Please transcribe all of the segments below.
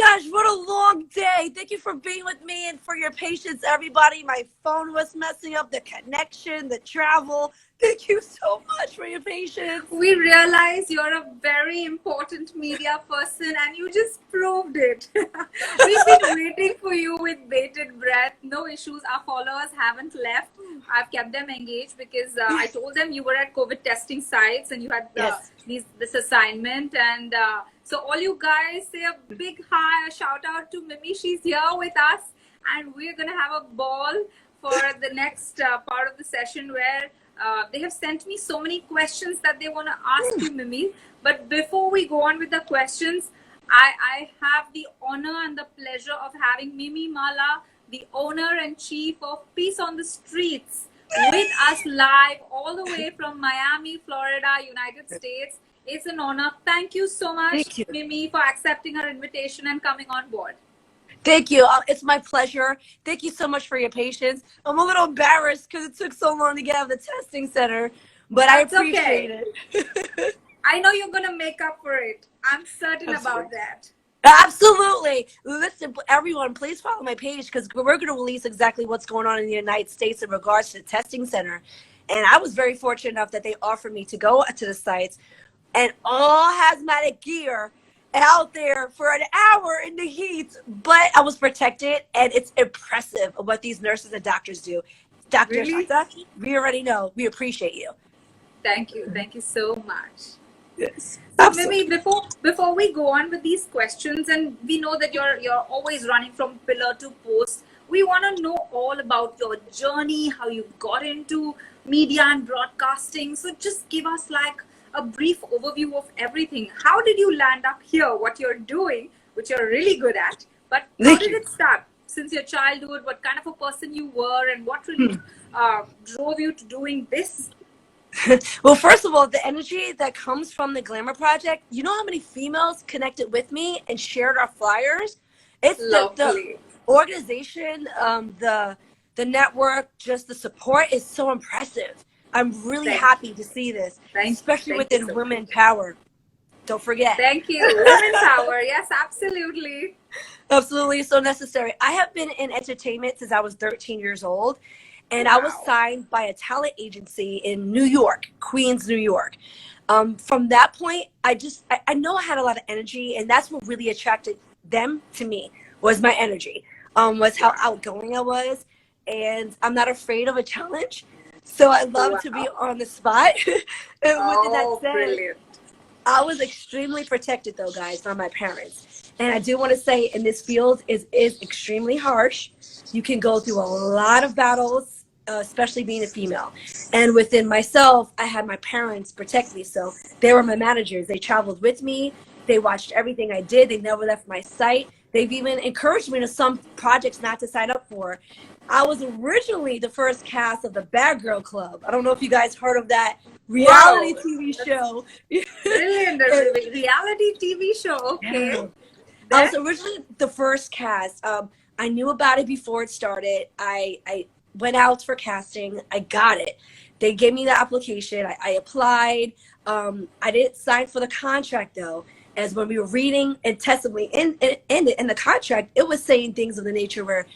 gosh, what a long day. Thank you for being with me and for your patience, everybody. My phone was messing up, the connection, the travel. Thank you so much for your patience. We realize you're a very important media person and you just proved it. We've been waiting for you with bated breath. No issues. Our followers haven't left. I've kept them engaged because I told them you were at COVID testing sites and you had this assignment. And so all you guys say a big hi, a shout out to Mimi. She's here with us and we're going to have a ball for the next part of the session where they have sent me so many questions that they want to ask you, Mimi. But before we go on with the questions, I have the honor and the pleasure of having Mimi Mala, the owner and chief of Peace on the Streets, with us live all the way from Miami, Florida, United States. It's an honor. Thank you so much, Mimi, for accepting our invitation and coming on board. Thank you. It's my pleasure. Thank you so much for your patience. I'm a little embarrassed because it took so long to get out of the testing center, but I appreciate it. I know you're going to make up for it. I'm certain about that. Absolutely. Listen, everyone, please follow my page because we're going to release exactly what's going on in the United States in regards to the testing center. And I was very fortunate enough that they offered me to go to the sites and all hazmatic gear out there for an hour in the heat, but I was protected, and it's impressive what these nurses and doctors do. Dr. Akshata, we already know. We appreciate you. Thank you. Thank you so much. Yes. So maybe before we go on with these questions, and we know that you're always running from pillar to post, we want to know all about your journey, how you got into media and broadcasting. So just give us like a brief overview of everything. How did you land up here, what you're doing, which you're really good at, but how did it start since your childhood, what kind of a person you were, and what really drove you to doing this? Well, first of all, the energy that comes from the Glamour Project, you know how many females connected with me and shared our flyers? It's the organization, the network, just the support is so impressive. I'm really happy to see this, especially within women power. Don't forget. Thank you. Women power. Yes, absolutely. Absolutely. So necessary. I have been in entertainment since I was 13 years old, and I was signed by a talent agency in New York, Queens, New York. From that point, I know I had a lot of energy, and that's what really attracted them to me was my energy, was how outgoing I was, and I'm not afraid of a challenge. So I love to be on the spot. And with that said, brilliant. I was extremely protected though, guys, by my parents. And I do want to say in this field is extremely harsh. You can go through a lot of battles, especially being a female. And within myself, I had my parents protect me. So they were my managers. They traveled with me. They watched everything I did. They never left my sight. They've even encouraged me to some projects not to sign up for. I was originally the first cast of the Bad Girl Club. I don't know if you guys heard of that reality TV show. Brilliant. Reality TV show. Okay. Yeah. I was originally the first cast. I knew about it before it started. I went out for casting. I got it. They gave me the application. I applied. I didn't sign for the contract though. As when we were reading and testimony in the contract, it was saying things of the nature where,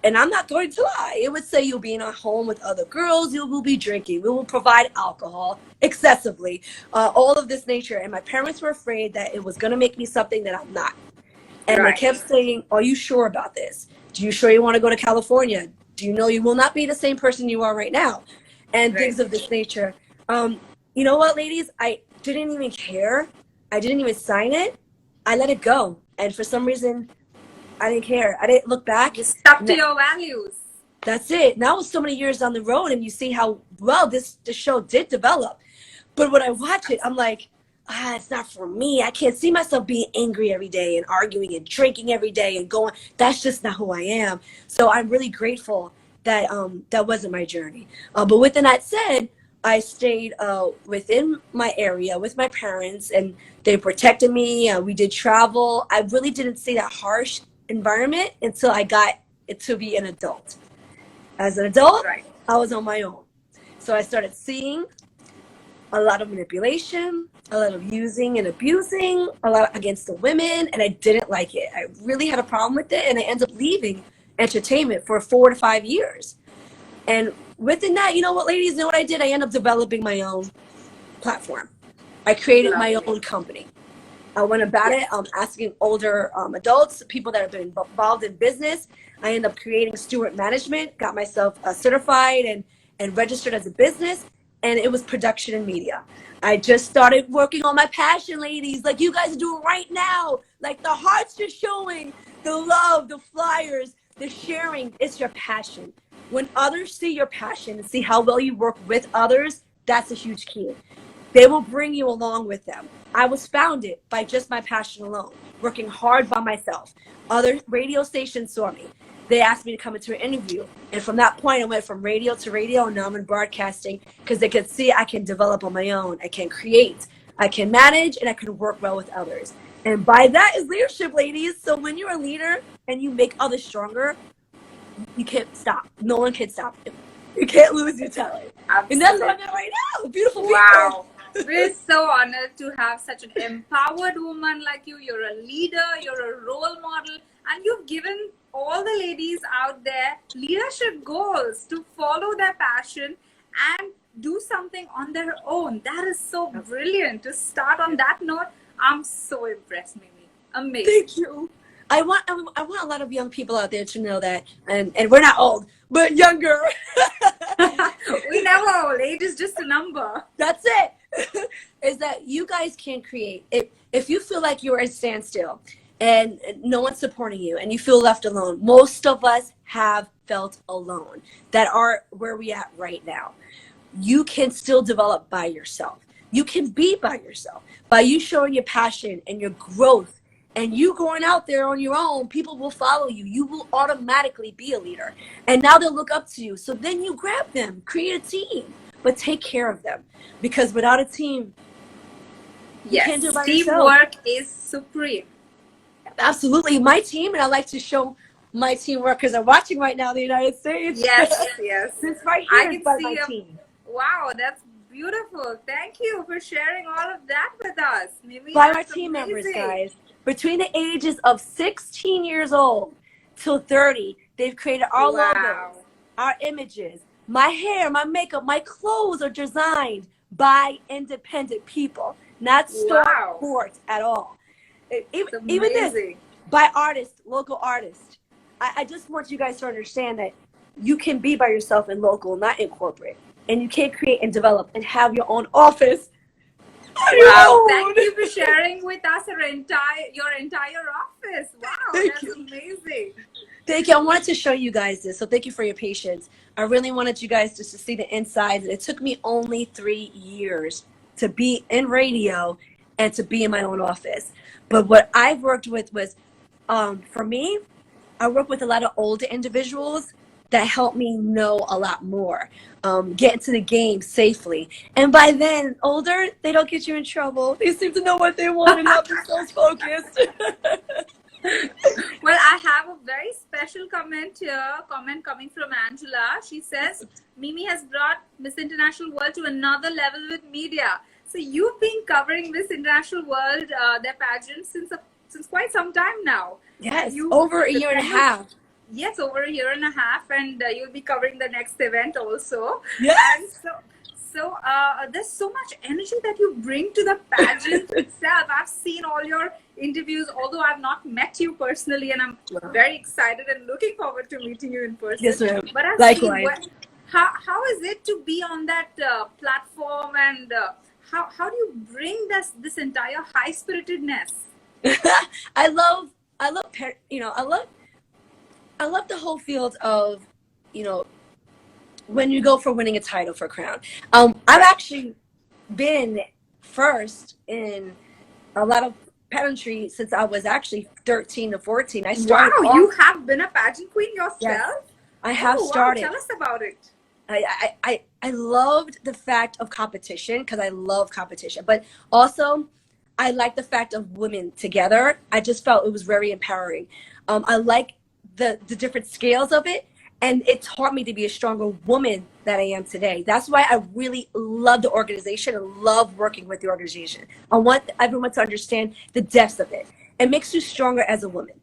and I'm not going to lie, it would say you'll be in a home with other girls, you will be drinking, we will provide alcohol excessively, all of this nature. And my parents were afraid that it was going to make me something that I'm not. And they kept saying, are you sure about this? Do you sure you want to go to California? Do you know you will not be the same person you are right now? And things of this nature. You know what, ladies? I didn't even care. I didn't even sign it. I let it go. And for some reason, I didn't care. I didn't look back. You stuck to your values. That's it. Now it's so many years down the road and you see how well this show did develop. But when I watch it, I'm like, it's not for me. I can't see myself being angry every day and arguing and drinking every day and going. That's just not who I am. So I'm really grateful that that wasn't my journey. But with that said, I stayed within my area with my parents, and they protected me. We did travel. I really didn't see that harsh environment until I got to be an adult. As an adult, I was on my own. So I started seeing a lot of manipulation, a lot of using and abusing, a lot against the women, and I didn't like it. I really had a problem with it, and I ended up leaving entertainment for 4 to 5 years. And within that, you know what, ladies, know what I did? I ended up developing my own platform. I created my Lovely. own company. I went about it asking older adults, people that have been involved in business. I ended up creating Stewart Management, got myself certified and registered as a business, and it was production and media. I just started working on my passion, ladies, like you guys are doing right now. Like the hearts you're showing, the love, the flyers, the sharing, it's your passion. When others see your passion and see how well you work with others, that's a huge key. They will bring you along with them. I was founded by just my passion alone, working hard by myself. Other radio stations saw me. They asked me to come into an interview. And from that point, I went from radio to radio, and now I'm in broadcasting because they could see I can develop on my own. I can create, I can manage, and I can work well with others. And by that is leadership, ladies. So when you're a leader and you make others stronger, you can't stop. No one can stop you. You can't lose your talent. Absolutely. And that's what I'm doing right now. Beautiful people. Wow. We're so honored to have such an empowered woman like you. You're a leader, you're a role model, and you've given all the ladies out there leadership goals to follow their passion and do something on their own. That is so brilliant. To start on that note, I'm so impressed, Mimi. Amazing. Thank you. I want a lot of young people out there to know that, and we're not old, but younger. We never old. Age is just a number. That's it. Is that you guys can create. If you feel like you're at a standstill and no one's supporting you and you feel left alone, most of us have felt alone that are where we at right now. You can still develop by yourself. You can be by yourself. By you showing your passion and your growth and you going out there on your own, people will follow you. You will automatically be a leader. And now they'll look up to you. So then you grab them, create a team, but take care of them. Because without a team, you can't do it by yourself. Teamwork is supreme. Absolutely. My team, and I like to show my teamwork because I'm watching right now in the United States. Yes, yes. It's right here. I can by see my team. Wow, that's beautiful. Thank you for sharing all of that with us, Mimi. By my team members, guys. Between the ages of 16 years old till 30, they've created our logos, our images, my hair, my makeup, my clothes are designed by independent people, not store bought at all. Even this, by artists, local artists. I just want you guys to understand that you can be by yourself in local, not in corporate. And you can create and develop and have your own office. Wow, thank you for sharing with us your entire office. Wow, that's amazing. Thank you. I wanted to show you guys this, so thank you for your patience. I really wanted you guys just to see the insides. It took me only 3 years to be in radio and to be in my own office. But what I've worked with was, for me, I work with a lot of older individuals that help me know a lot more, get into the game safely. And by then, older, they don't get you in trouble. They seem to know what they want and not be so focused. Well, I have a very special comment here, coming from Angela. She says, Mimi has brought Miss International World to another level with media. So you've been covering Miss International World, their pageant, since quite some time now. Yes, over a year and a half. Yes, over a year and a half, and you'll be covering the next event also. Yes. And so there's so much energy that you bring to the pageant itself. I've seen all your interviews, although I've not met you personally, and I'm very excited and looking forward to meeting you in person. Yes, ma'am. But I've Likewise. seen how is it to be on that platform, and how do you bring this entire high spiritedness? I love the whole field of, when you go for winning a title for Crown. I've actually been first in a lot of pageantry since I was actually 13 to 14. I started. Wow, you have been a pageant queen yourself? Yes, I have started. Wow, tell us about it. I loved the fact of competition because I love competition, but also I like the fact of women together. I just felt it was very empowering. I like the different scales of it, And it taught me to be a stronger woman that I am today. That's why I really love the organization and love working with the organization. I want everyone to understand the depths of it. It makes you stronger as a woman.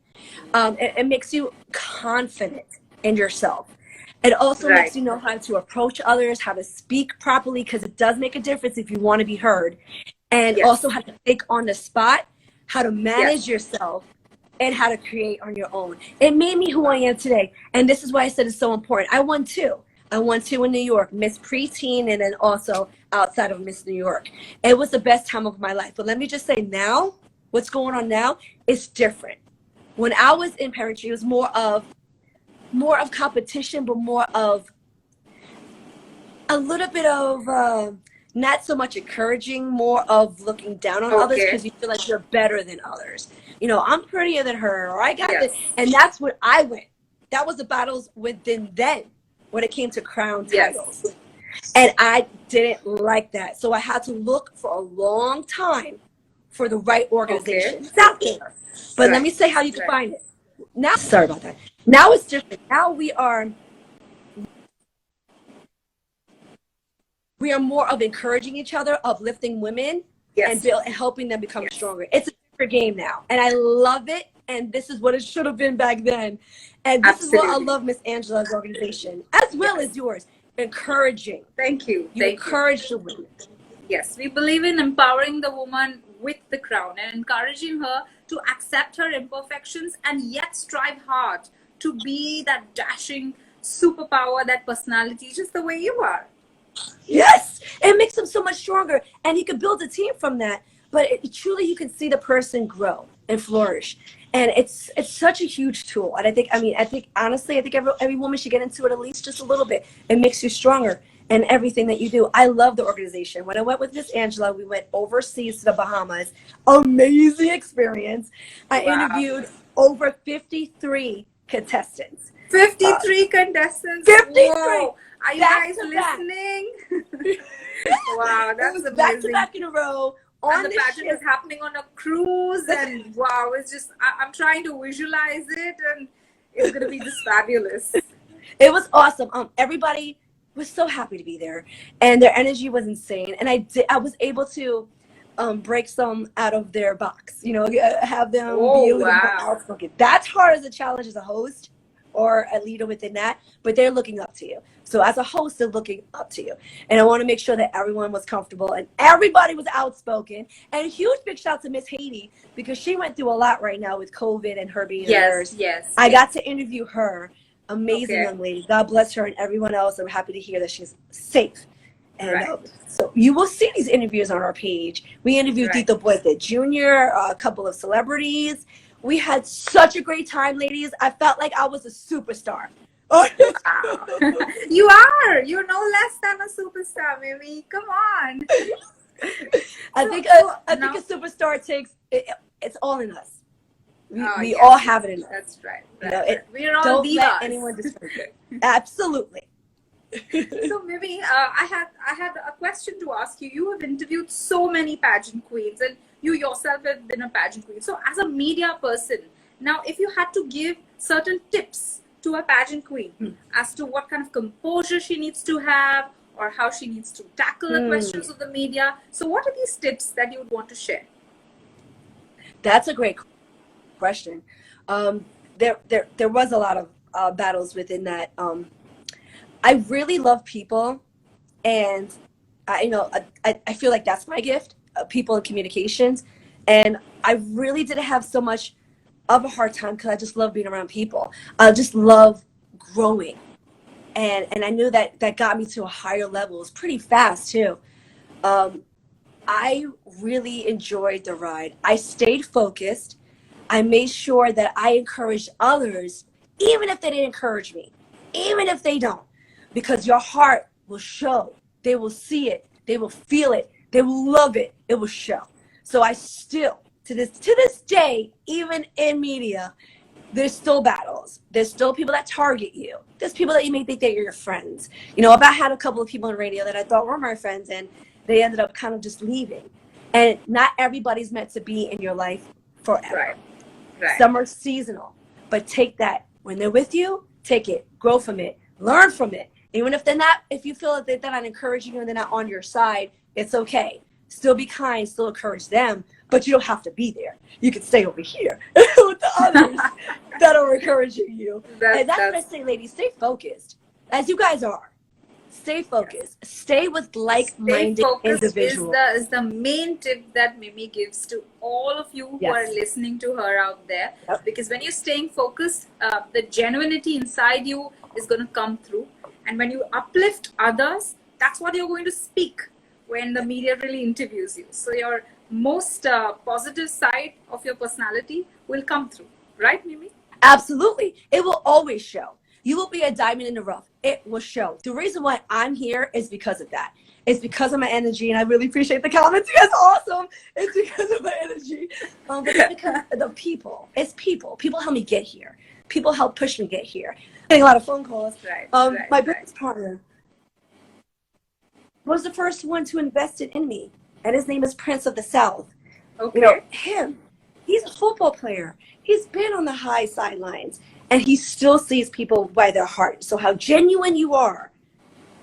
It makes you confident in yourself. It also makes you know how to approach others, how to speak properly, because it does make a difference if you want to be heard. And also how to think on the spot, how to manage yourself, and how to create on your own. It made me who I am today. And this is why I said it's so important. I won two. I won two in New York, Miss Preteen, and then also outside of Miss New York. It was the best time of my life. But let me just say now, what's going on now is different. When I was in pageantry, it was more of competition, but more of a little bit of not so much encouraging, more of looking down on others because you feel like you're better than others. You know, I'm prettier than her, or I got this. And that's what I went. That was the battles within then when it came to crown titles. And I didn't like that. So I had to look for a long time for the right organization. It's out there. But let me say how you can find it. Now, sorry about that. Now it's different. Now we are more of encouraging each other, uplifting women, and helping them become stronger. It's a different game now, and I love it. And this is what it should have been back then. And this is what I love Miss Angela's organization, as well as yours. Encouraging. Thank you. You encourage the women. Yes, we believe in empowering the woman with the crown and encouraging her to accept her imperfections and yet strive hard to be that dashing superpower, that personality, just the way you are. Yes, it makes them so much stronger, and you can build a team from that. But truly, you can see the person grow and flourish, and it's such a huge tool. And I think honestly, every woman should get into it at least just a little bit. It makes you stronger in everything that you do. I love the organization. When I went with Miss Angela, we went overseas to the Bahamas. Amazing experience. I interviewed over 53 contestants. 53 contestants. 53. Whoa. Are you guys listening? Wow, that's amazing. Back to back in a row. And the pageant is happening on a cruise, and wow, it's just I'm trying to visualize it, and it's gonna be just fabulous. It was awesome. Everybody was so happy to be there, and their energy was insane. And I was able to break some out of their box. You know, have them be able to outspoken. That's hard as a challenge as a host or a leader within that, but they're looking up to you. So as a host, they're looking up to you. And I want to make sure that everyone was comfortable and everybody was outspoken. And a huge big shout out to Miss Haiti, because she went through a lot right now with COVID and her being a nurse. I got to interview her. Amazing young lady. God bless her and everyone else. I'm happy to hear that she's safe. And so you will see these interviews on our page. We interviewed Tito Puente Jr., a couple of celebrities. We had such a great time, ladies. I felt like I was a superstar. Wow. You are. You're no less than a superstar, Mimi. Come on. I think a superstar takes it's all in us. We all have it in us. That's right. We're all don't divas. Let anyone disturb it. Absolutely. So Mimi, I had a question to ask you. You have interviewed so many pageant queens, and you yourself have been a pageant queen. So as a media person, now if you had to give certain tips to a pageant queen as to what kind of composure she needs to have, or how she needs to tackle the questions of the media, so what are these tips that you would want to share? That's a great question. There was a lot of battles within that. I really love people, and I feel like that's my gift, people and communications. And I really didn't have so much of a hard time because I just love being around people. I just love growing, and I knew that got me to a higher level. It was pretty fast too. I really enjoyed the ride. I stayed focused. I made sure that I encouraged others, even if they didn't encourage me, even if they don't, because your heart will show. They will see it. They will feel it. They will love it. It will show. So I still, to this day, even in media, there's still battles. There's still people that target you. There's people that you may think that you're your friends. You know, I've had a couple of people on radio that I thought were my friends, and they ended up kind of just leaving. And not everybody's meant to be in your life forever. Right. Some are seasonal, but take that when they're with you, take it, grow from it, learn from it. Even if they're not, if you feel that they're not encouraging you and they're not on your side, it's okay. Still be kind, still encourage them, but you don't have to be there. You can stay over here with the others that are encouraging you. And that's what I say, ladies, stay focused, as you guys are. Stay focused. Stay with like-minded individuals. Is the main tip that Mimi gives to all of you who are listening to her out there. Yep. Because when you're staying focused, the genuinity inside you is going to come through. And when you uplift others, that's what you're going to speak when the media really interviews you. So your most positive side of your personality will come through. Right, Mimi? Absolutely. It will always show. You will be a diamond in the rough. It will show. The reason why I'm here is because of that. It's because of my energy, and I really appreciate the comments. You guys are awesome. It's because of my energy. But it's because of the people. It's people. People help me get here. People help push me get here. I'm getting a lot of phone calls. My business partner was the first one to invest in me, and his name is Prince of the South. Okay. You know, him. He's a football player. He's been on the high sidelines, and he still sees people by their heart. So how genuine you are,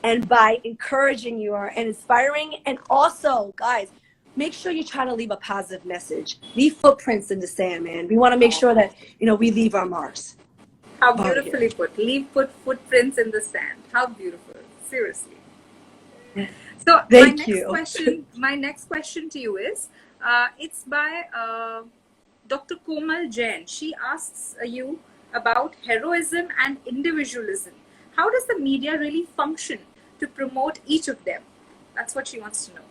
and by encouraging you are, and inspiring, and also, guys, make sure you try to leave a positive message. Leave footprints in the sand, man. We want to make sure that, you know, we leave our marks. How beautifully put. Leave footprints in the sand. How beautiful. Seriously. So my next question to you is, it's by Dr. Komal Jain. She asks you about heroism and individualism. How does the media really function to promote each of them? That's what she wants to know.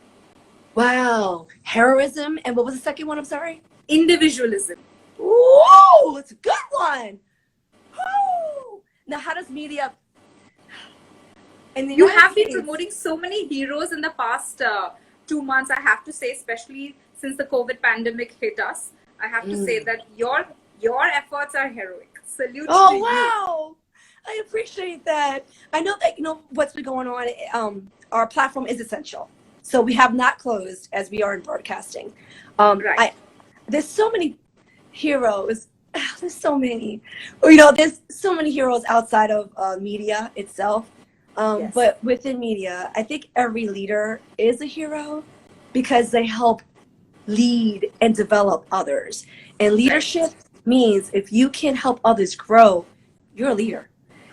Wow. Heroism, and what was the second one? I'm sorry? Individualism. Whoa, it's a good one. Woo! Now, how does media... You have been promoting so many heroes in the past 2 months, I have to say, especially since the COVID pandemic hit us. I have to say that your efforts are heroic. Salute to you. Oh, wow. I appreciate that. I know that, you know, what's been going on. Our platform is essential. So we have not closed as we are in broadcasting. There's so many heroes. There's so many. You know, there's so many heroes outside of media itself. But within media, I think every leader is a hero because they help lead and develop others. And leadership means if you can help others grow, you're a leader.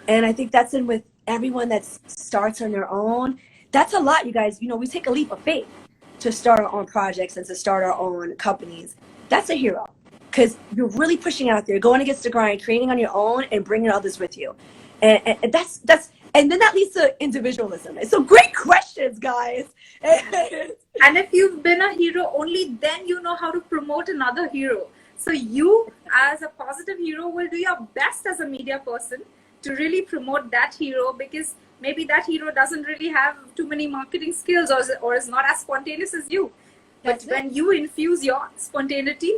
And I think that's in with everyone that starts on their own. That's a lot, you guys. You know, we take a leap of faith to start our own projects and to start our own companies. That's a hero because you're really pushing out there, going against the grind, creating on your own and bringing others with you. And and then that leads to individualism. So great questions, guys. And if you've been a hero, only then you know how to promote another hero. So you, as a positive hero, will do your best as a media person to really promote that hero, because maybe that hero doesn't really have too many marketing skills or is not as spontaneous as you. But when you infuse your spontaneity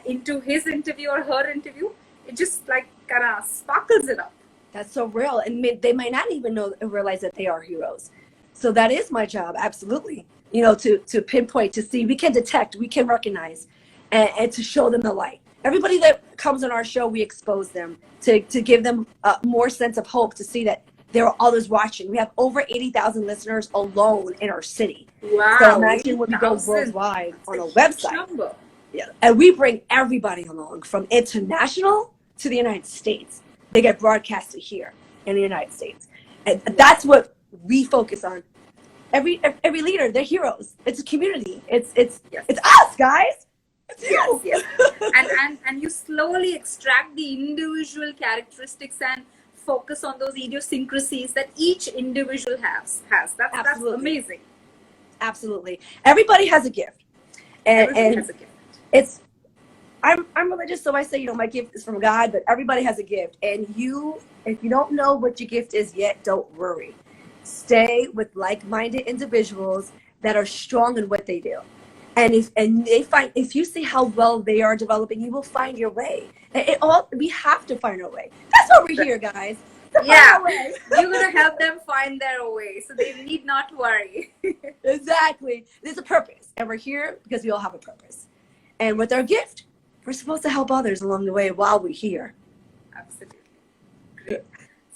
into his interview or her interview, it just like kind of sparkles it up. That's so real. And they might not even realize that they are heroes. So that is my job. Absolutely. You know, to pinpoint, to see, we can detect, we can recognize, and to show them the light. Everybody that comes on our show, we expose them to give them more sense of hope, to see that there are others watching. We have over 80,000 listeners alone in our city. Wow. So imagine when we go worldwide on a website. Yeah. And we bring everybody along, from international to the United States. They get broadcasted here in the United States. And that's what we focus on. Every leader, they're heroes. It's a community. It's us, guys. It's you. Yes. and you slowly extract the individual characteristics and focus on those idiosyncrasies that each individual has. That's amazing. Absolutely. Everybody has a gift. Everybody has a gift. I'm religious, so I say, you know, my gift is from God, but everybody has a gift. And if you don't know what your gift is yet, don't worry. Stay with like-minded individuals that are strong in what they do. And if you see how well they are developing, you will find your way. We have to find our way. That's why we're here, guys. You're going to help them find their way, so they need not worry. Exactly. There's a purpose, and we're here because we all have a purpose. And with our gift, we're supposed to help others along the way while we're here. Absolutely. Great.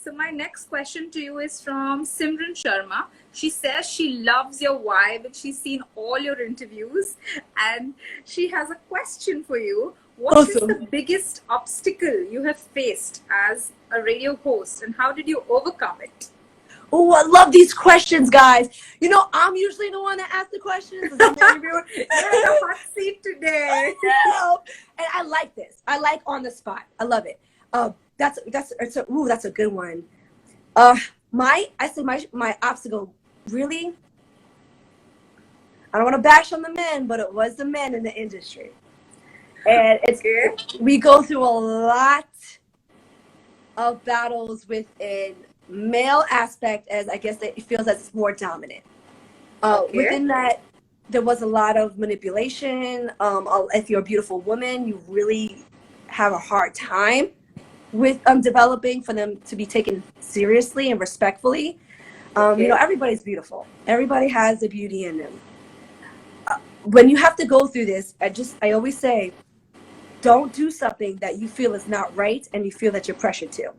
So my next question to you is from Simran Sharma. She says she loves your vibe and she's seen all your interviews, and she has a question for you. What is the Awesome. biggest obstacle you have faced as a radio host, and how did you overcome it? Oh, I love these questions, guys. You know, I'm usually the one that asks the questions. I'm the interviewer. You're in the hot seat today. And I like this. I like on the spot. I love it. That's a good one. My obstacle really. I don't want to bash on the men, but it was the men in the industry, and we go through a lot of battles within male aspect, as I guess it feels as it's more dominant. Within that, there was a lot of manipulation. If you're a beautiful woman, you really have a hard time with developing for them to be taken seriously and respectfully. You know, everybody's beautiful. Everybody has the beauty in them. When you have to go through this, I always say, don't do something that you feel is not right and you feel that you're pressured to.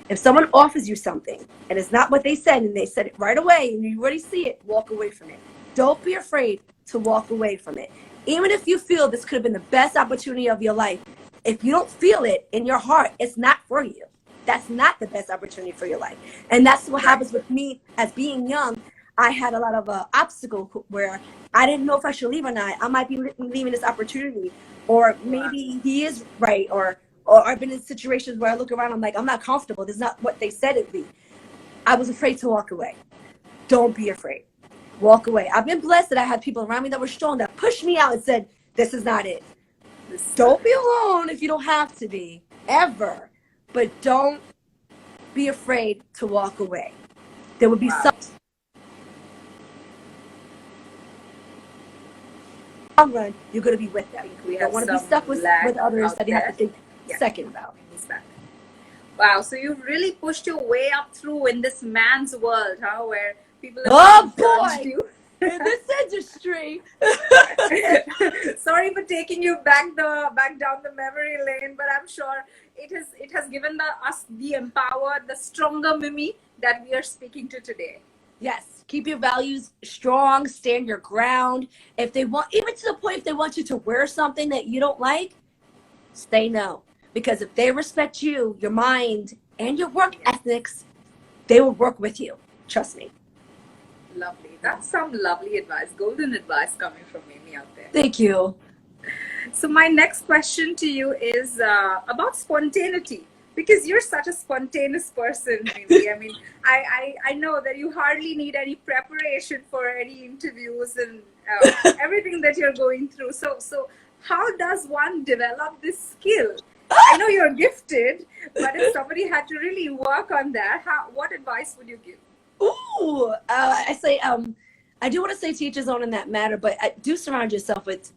If someone offers you something and it's not what they said and they said it right away and you already see it, walk away from it. Don't be afraid to walk away from it. Even if you feel this could have been the best opportunity of your life, if you don't feel it in your heart, it's not for you. That's not the best opportunity for your life. And that's what happens with me as being young. I had a lot of obstacles where I didn't know if I should leave or not. I might be leaving this opportunity, or maybe he is right, or I've been in situations where I look around, I'm like, I'm not comfortable. This is not what they said it'd be. I was afraid to walk away. Don't be afraid. Walk away. I've been blessed that I had people around me that were strong, that pushed me out and said, this is not it. Don't be alone if you don't have to be, ever. But don't be afraid to walk away. There would be some long run, you're going to be with them. You don't want to be stuck with others that you have to think second about. Wow, so you've really pushed your way up through in this man's world, huh? Where people have judged you in this industry. Sorry for taking you back down the memory lane, but I'm sure it has given us the empowered, the stronger Mimi that we are speaking to today. Yes, keep your values strong, stand your ground. If they want, even to the point if they want you to wear something that you don't like, say no. Because if they respect you, your mind, and your work ethics, they will work with you. Trust me. Lovely. That's some lovely advice, golden advice coming from Mimi out there. Thank you. So my next question to you is about spontaneity. Because you're such a spontaneous person, Mimi. I mean, I know that you hardly need any preparation for any interviews and everything that you're going through. So how does one develop this skill? I know you're gifted, but if somebody had to really work on that, what advice would you give? Ooh, I say, I do want to say to each his own in that matter, but do surround yourself with,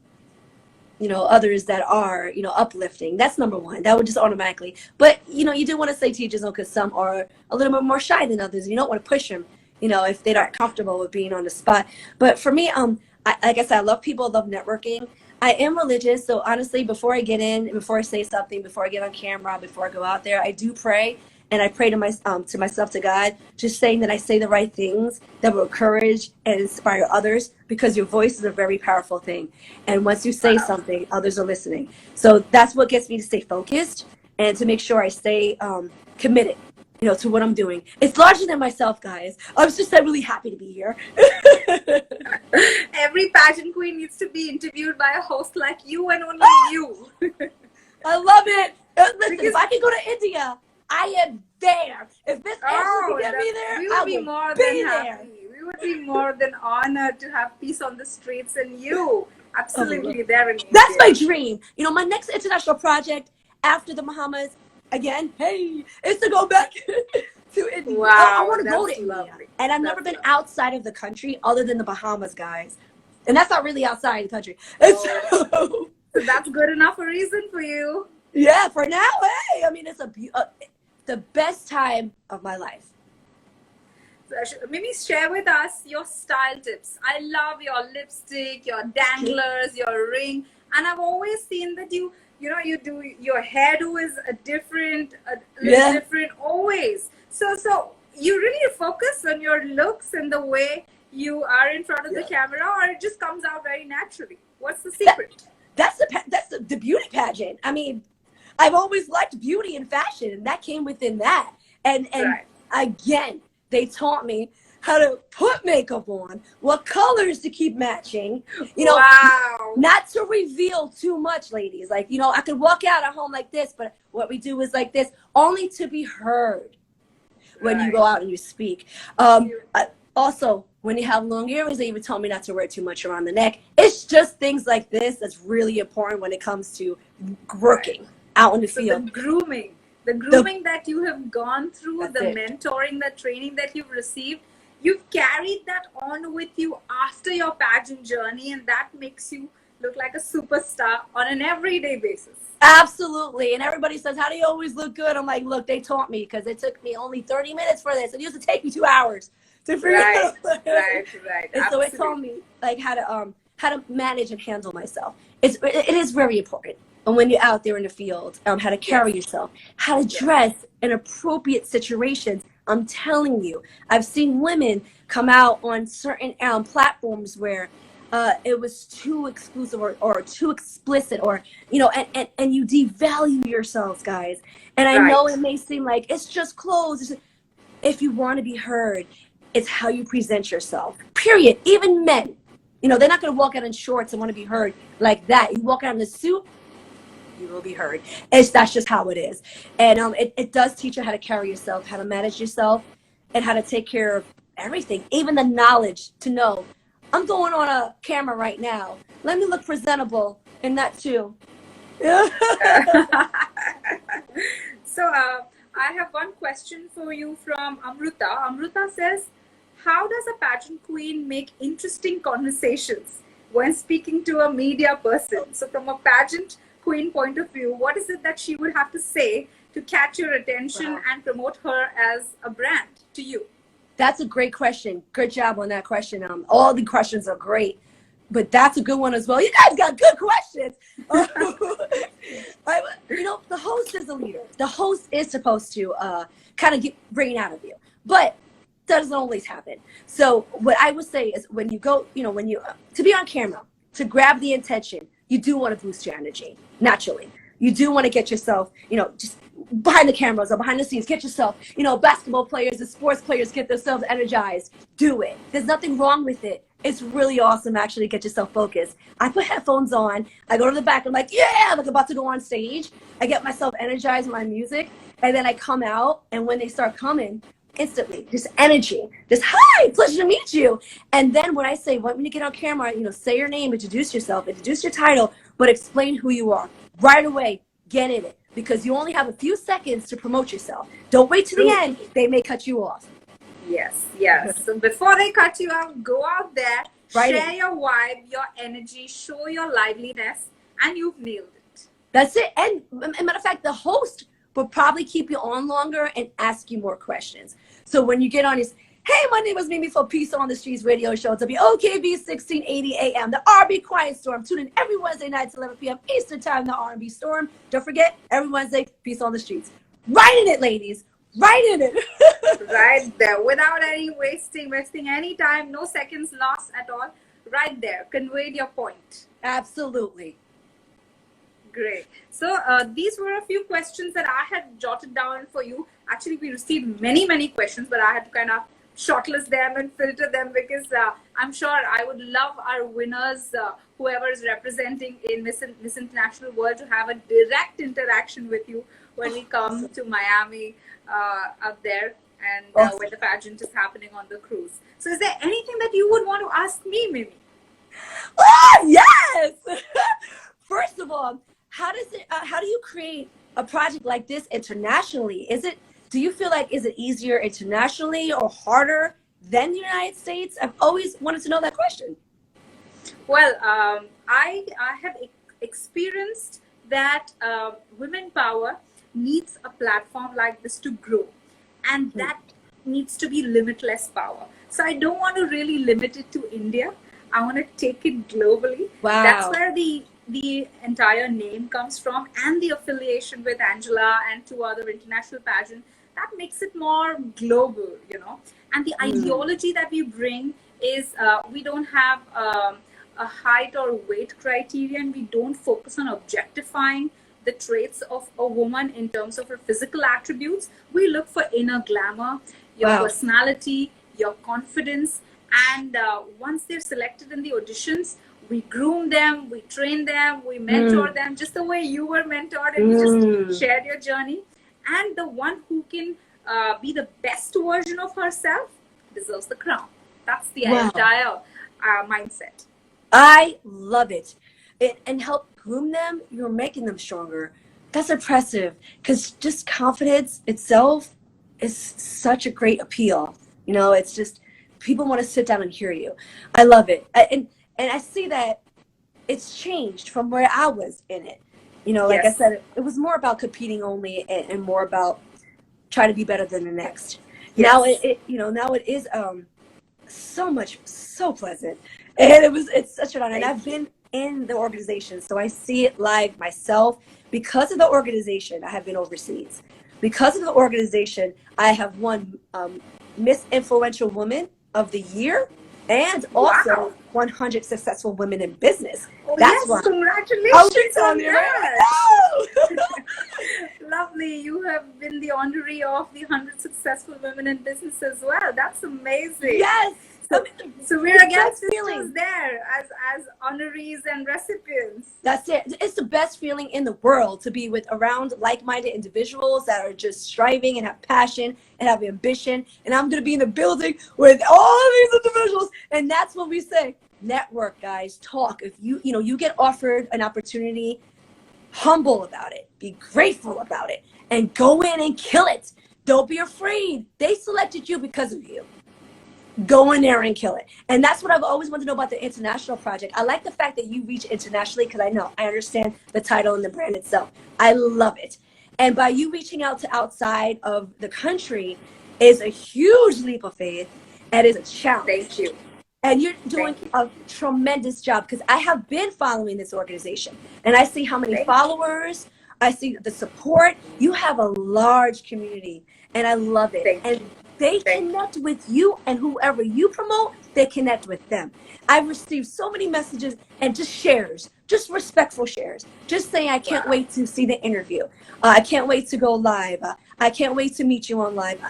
you know, others that are, you know, uplifting. That's number one. That would just automatically. But, you know, you do want to say to each his own, because some are a little bit more shy than others. You don't want to push them, you know, if they're not comfortable with being on the spot. But for me, like I said, I love people, love networking. I am religious, so honestly, before I get in, before I say something, before I get on camera, before I go out there, I do pray, and I pray to myself, to God, just saying that I say the right things that will encourage and inspire others, because your voice is a very powerful thing, and once you say something, others are listening. So that's what gets me to stay focused and to make sure I stay committed, you know, to what I'm doing. It's larger than myself, guys. I'm just really happy to be here. Every pageant queen needs to be interviewed by a host like you, and only you. I love it. Listen, if I can go to India, I am there. If Miss Ashley can get me there, we would be more than happy. We would be more than honored to have peace on the streets, and you absolutely there in India. That's my dream. You know, my next international project after the Bahamas, again, hey, is to go back to India. Wow, I want to go to India. And I've never been outside of the country other than the Bahamas, guys. And that's not really outside the country. So that's good enough a reason for you. Yeah, for now, hey, I mean, it's the best time of my life. So, Mimi, share with us your style tips. I love your lipstick, your danglers, your ring. And I've always seen that you do your hairdo is a little different always. So you really focus on your looks and the way you are in front of the camera, or it just comes out very naturally? What's the secret? That's the beauty pageant. I mean, I've always liked beauty and fashion, and that came within that. And Right. again, they taught me how to put makeup on, what colors to keep matching, Wow. not to reveal too much, ladies. Like, I could walk out at home like this, but what we do is like this, only to be heard when you Right. go out and you speak. Also, when you have long earrings, they even told me not to wear too much around the neck. It's just things like this that's really important when it comes to working out in the So field. the grooming that you have gone through, That's the it. mentoring, the training that you've received, you've carried that on with you after your pageant journey, and that makes you look like a superstar on an everyday basis. Absolutely. And everybody says, how do you always look good? I'm like, look, they taught me, because it took me only 30 minutes for this. It used to take me 2 hours to figure Right, out. right. And so it taught me like how to manage and handle myself. It is very important. And when you're out there in the field, how to carry yourself, how to dress in appropriate situations. I'm telling you, I've seen women come out on certain platforms where it was too exclusive or too explicit, or and you devalue yourselves, guys. And I know it may seem like it's just clothes. If you want to be heard, it's how you present yourself. Period. Even men, they're not going to walk out in shorts and want to be heard like that. You walk out in a suit, you will be heard. That's just how it is. And it does teach you how to carry yourself, how to manage yourself, and how to take care of everything. Even the knowledge to know, I'm going on a camera right now. Let me look presentable in that too. So I have one question for you from Amruta. Amruta says, how does a pageant queen make interesting conversations when speaking to a media person? So from a pageant queen point of view, what is it that she would have to say to catch your attention and promote her as a brand to you? That's a great question. Good job on that question. All the questions are great, but that's a good one as well. You guys got good questions. The host is a leader. The host is supposed to kind of bring it out of you, but that doesn't always happen. So what I would say is, when you go, when you to be on camera, to grab the attention, you do want to boost your energy naturally. You do want to get yourself, just behind the cameras or behind the scenes, get yourself, basketball players and sports players get themselves energized. Do it. There's nothing wrong with it. It's really awesome, actually, to get yourself focused. I put headphones on. I go to the back. I'm like, yeah, I'm like about to go on stage. I get myself energized with my music. And then I come out. And when they start coming, instantly, just energy, just hi, pleasure to meet you. And then when I say, when you get on camera, say your name, introduce yourself, introduce your title, but explain who you are right away. Get in it, because you only have a few seconds to promote yourself. Don't wait to the end. They may cut you off. Yes. So before they cut you out, go out there, share your vibe, your energy, show your liveliness, and you've nailed it. That's it. And matter of fact, the host will probably keep you on longer and ask you more questions. So when you get on his, hey, my name is Mimi for Peace on the Streets radio show, WOKB 1680 AM, the R&B Quiet Storm. Tune in every Wednesday night at 11 p.m. Eastern Time, the R&B Storm. Don't forget, every Wednesday, Peace on the Streets. Right in it, ladies. Right in it. Right there, without any wasting any time, no seconds lost at all. Right there, conveyed your point. Absolutely. Great. So these were a few questions that I had jotted down for you. Actually, we received many questions, but I had to kind of shortlist them and filter them, because I'm sure I would love our winners, whoever is representing in Miss International World, to have a direct interaction with you when we come to Miami up there, and when the pageant is happening on the cruise. So is there anything that you would want to ask me, Mimi? Yes. First of all, how do you create a project like this internationally? Do you feel like, is it easier internationally or harder than the United States? I've always wanted to know that question. Well, I have experienced that women power needs a platform like this to grow, and that needs to be limitless power. So I don't want to really limit it to India. I want to take it globally. Wow. That's where the entire name comes from, and the affiliation with Angela and two other international pageants, that makes it more global, you know. And the ideology that we bring is we don't have a height or weight criterion. We don't focus on objectifying the traits of a woman in terms of her physical attributes. We look for inner glamour, your personality, your confidence. And once they're selected in the auditions, we groom them, we train them, we mentor them, just the way you were mentored and you just shared your journey. And the one who can be the best version of herself deserves the crown. That's the entire mindset. I love it. And help groom them, you're making them stronger. That's impressive, because just confidence itself is such a great appeal. You know, it's just people want to sit down and hear you. I love it. And I see that it's changed from where I was in it. You know, like I said, it was more about competing only, and more about trying to be better than the next. Now now it is so pleasant, and it's such an honor. And I've been in the organization, so I see it live myself. Because of the organization, I have been overseas. Because of the organization, I have won Miss Influential Woman of the Year, and also 100 Successful Women in Business. Oh, that's why. Congratulations on that. Lovely. You have been the honoree of the 100 Successful Women in Business as well. That's amazing. Yes. So we're again sisters there as honorees and recipients. That's it. It's the best feeling in the world to be around like-minded individuals that are just striving and have passion and have ambition. And I'm going to be in the building with all of these individuals. And that's what we say. Network, guys. Talk. If you get offered an opportunity, humble about it. Be grateful about it. And go in and kill it. Don't be afraid. They selected you because of you. Go in there and kill it. And that's what I've always wanted to know about the international project. I like the fact that you reach internationally, because I understand the title and the brand itself. I love it. And by you reaching out to outside of the country is a huge leap of faith, and is a challenge. Thank you. And you're doing a tremendous job, because I have been following this organization, and I see how many followers, I see the support. You have a large community, and I love it. And they connect with you, and whoever you promote, they connect with them. I've received so many messages and just shares, just respectful shares, just saying, I can't wait to see the interview. I can't wait to go live. I can't wait to meet you on live.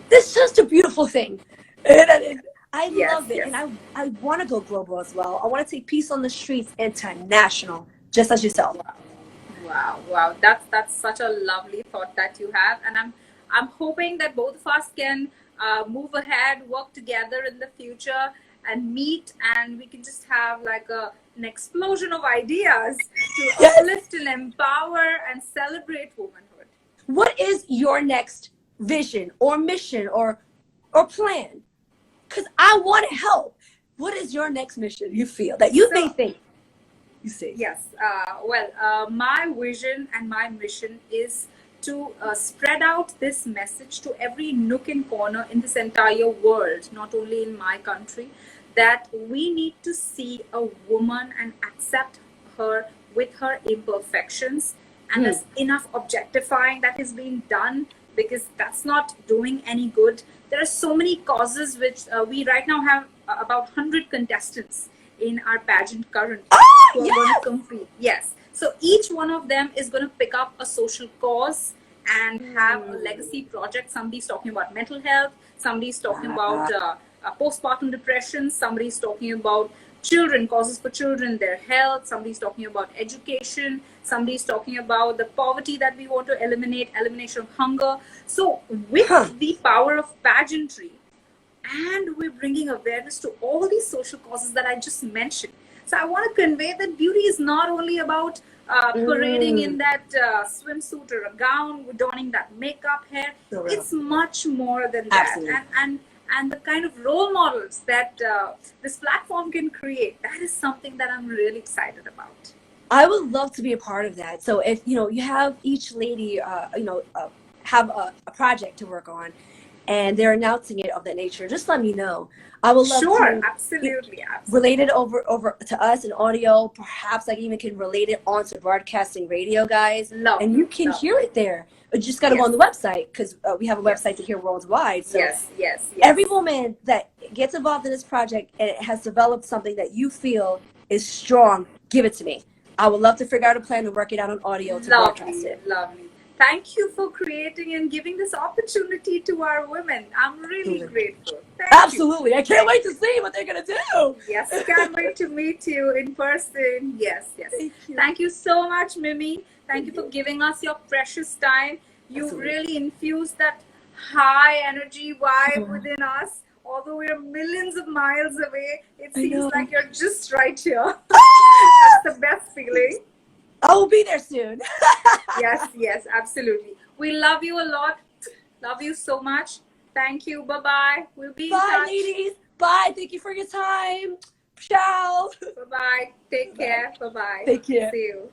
This is just a beautiful thing. And I love it. And I want to go global as well. I want to take peace on the streets international, just as yourself. Wow. That's such a lovely thought that you have. And I'm hoping that both of us can move ahead, work together in the future, and meet, and we can just have like an explosion of ideas to uplift and empower and celebrate womanhood. What is your next vision or mission or plan? Because I want to help. What is your next mission you feel that you may think? You see. Yes. My vision and my mission is to spread out this message to every nook and corner in this entire world, not only in my country, that we need to see a woman and accept her with her imperfections. And there's enough objectifying that is being done, because that's not doing any good. There are so many causes which we right now have about 100 contestants in our pageant currently who are going to compete. Yes. So each one of them is going to pick up a social cause and have a legacy project. Somebody's talking about mental health. Somebody's talking about postpartum depression. Somebody's talking about children, causes for children, their health. Somebody's talking about education. Somebody's talking about the poverty that we want to eliminate, elimination of hunger. So with the power of pageantry, and we're bringing awareness to all these social causes that I just mentioned. So I want to convey that beauty is not only about parading in that swimsuit or a gown, donning that makeup, hair. It's much more than that. And the kind of role models that this platform can create, that is something that I'm really excited about. I would love to be a part of that. So if you have each lady have a project to work on, and they're announcing it of that nature, just let me know. I would love Sure, to absolutely. relate it over to us in audio. Perhaps I even can relate it onto broadcasting radio, guys, and you can hear it there. But you just got to go on the website, because we have a website to hear worldwide. So yes. every woman that gets involved in this project and it has developed something that you feel is strong, give it to me. I would love to figure out a plan to work it out on audio to broadcast it. Lovely. Thank you for creating and giving this opportunity to our women. I'm really grateful. Thank Absolutely. you. I can't wait to see what they're going to do. Yes, can't wait to meet you in person. Yes. Thank you so much, Mimi. Thank you for giving us your precious time. You really infused that high energy vibe within us. Although we're millions of miles away, it seems like you're just right here. That's the best feeling. I will be there soon. Yes, absolutely. We love you a lot. Love you so much. Thank you. Bye-bye. We'll be in touch. Bye, ladies. Bye. Thank you for your time. Ciao. Bye-bye. Take care. Bye-bye. Take care. See you.